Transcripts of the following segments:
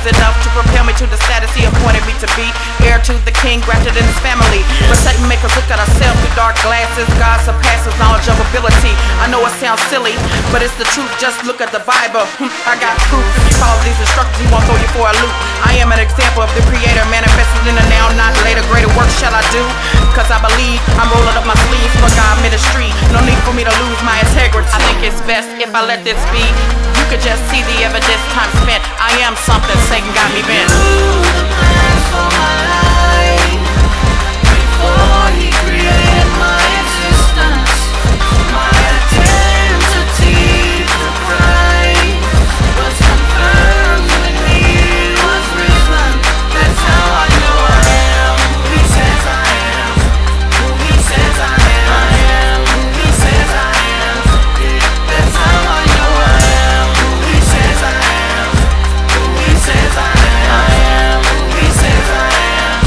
is enough to propel me to the status He appointed me to be. Heir to the King, grafted in His family. But Satan make us look at ourselves through dark glasses. God surpasses knowledge of ability. I know it sounds silly, but it's the truth. Just look at the Bible. I got proof. If you follow these instructions, He won't throw you for a loop. I am an example of the Creator, manifested in the now, not later. Greater work shall I do, cause I believe I'm rolling up my sleeves for God ministry. No need for me to lose my integrity. I think it's best if I let this be. You could just see the evidence, time spent. I am something Satan got me bent. The plans for my life before He created my existence. My identity, the price was confirmed when He was risen. That's how I know I am who He says I am. Who He says I am. Who He says I am. That's how I know I am who He says I am. Who He says I am. Who He says I am.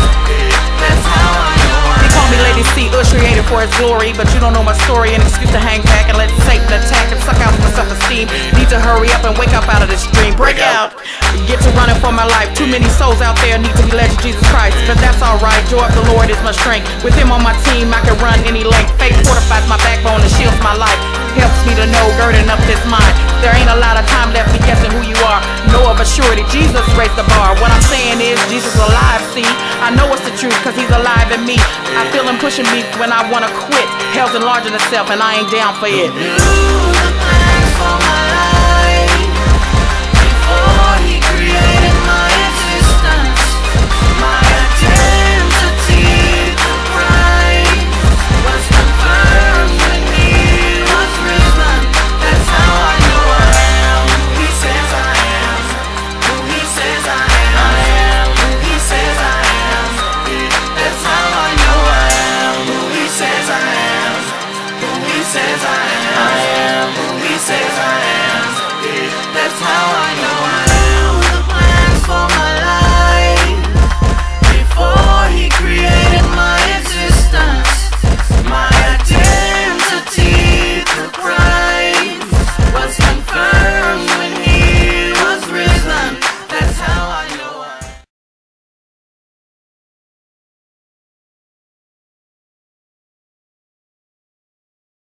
That's how I know I am. They call me Lady C, created for His glory, but you don't know my story. An excuse to hang back and let Satan attack and suck out my self-esteem. Need to hurry up and wake up out of this dream. Break out. Get to running for my life. Too many souls out there need to be led to Jesus Christ, but that's alright. Joy of the Lord is my strength. With Him on my team, I can run any length. Faith fortifies my backbone and shields my life. Helps me to know, girding up this mind. There ain't a lot of time left me guessing who you are. Know of a surety, Jesus raised the bar. What I'm saying is, Jesus alive, see? I know it's the truth, cause He's alive in me. I feel Him pushing me when I wanna quit. Hell's enlarging itself and I ain't down for it. The plans for my life before He created my existence. My identity, the price was confirmed when He was risen. That's how I know I am who He says I am. Who He says I am. Who He says I am. That's how I know I am who He says I am. Who He says I am. Who He says I am. That's how